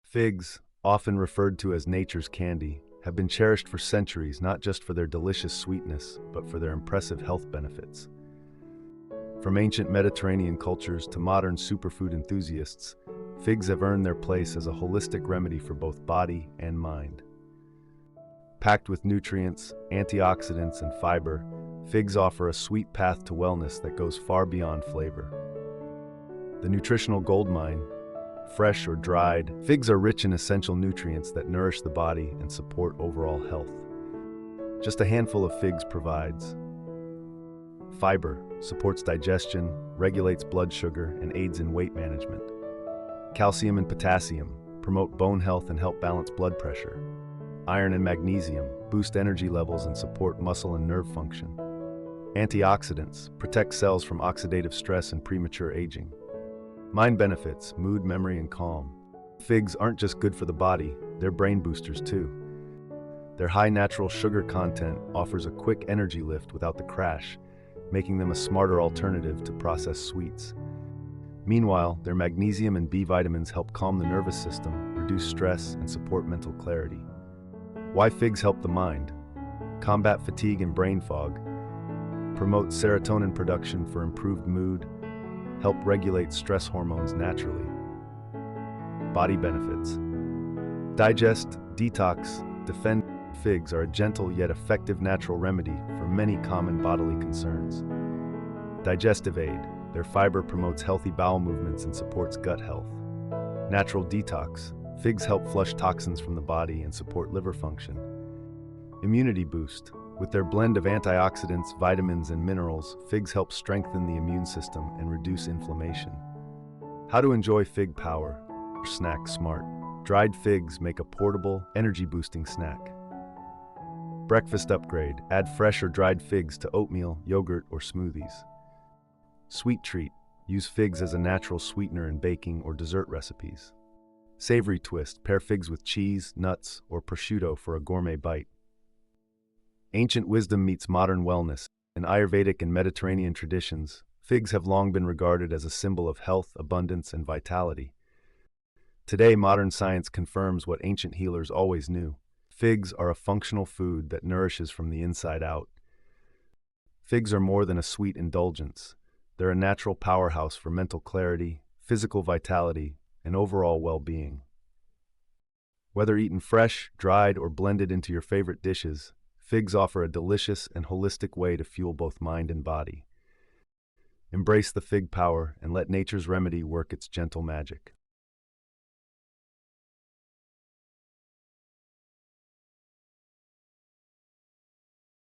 Figs, often referred to as nature's candy, have been cherished for centuries not just for their delicious sweetness, but for their impressive health benefits. From ancient Mediterranean cultures to modern superfood enthusiasts, figs have earned their place as a holistic remedy for both body and mind. Packed with nutrients, antioxidants, and fiber, figs offer a sweet path to wellness that goes far beyond flavor. The nutritional goldmine, fresh or dried, figs are rich in essential nutrients that nourish the body and support overall health. Just a handful of figs provides fiber, supports digestion, regulates blood sugar, and aids in weight management. Calcium and potassium promote bone health and help balance blood pressure. Iron and magnesium boost energy levels and support muscle and nerve function. Antioxidants protect cells from oxidative stress and premature aging. Mind benefits, mood, memory, and calm. Figs aren't just good for the body, they're brain boosters too. Their high natural sugar content offers a quick energy lift without the crash, making them a smarter alternative to processed sweets. Meanwhile, their magnesium and B vitamins help calm the nervous system, reduce stress, and support mental clarity. Why figs help the mind? Combat fatigue and brain fog, promote serotonin production for improved mood, help regulate stress hormones naturally. Body benefits. Digest, detox, defend. Figs are a gentle yet effective natural remedy for many common bodily concerns. Digestive aid. Their fiber promotes healthy bowel movements and supports gut health. Natural detox. Figs help flush toxins from the body and support liver function. Immunity boost. With their blend of antioxidants, vitamins, and minerals, figs help strengthen the immune system and reduce inflammation. How to enjoy fig power? Snack smart. Dried figs make a portable, energy-boosting snack. Breakfast upgrade. Add fresh or dried figs to oatmeal, yogurt, or smoothies. Sweet treat. Use figs as a natural sweetener in baking or dessert recipes. Savory twist. Pair figs with cheese, nuts, or prosciutto for a gourmet bite. Ancient wisdom meets modern wellness. In Ayurvedic and Mediterranean traditions, figs have long been regarded as a symbol of health, abundance, and vitality. Today, modern science confirms what ancient healers always knew. Figs are a functional food that nourishes from the inside out. Figs are more than a sweet indulgence. They're a natural powerhouse for mental clarity, physical vitality, and overall well-being. Whether eaten fresh, dried, or blended into your favorite dishes, figs offer a delicious and holistic way to fuel both mind and body. Embrace the fig power and let nature's remedy work its gentle magic.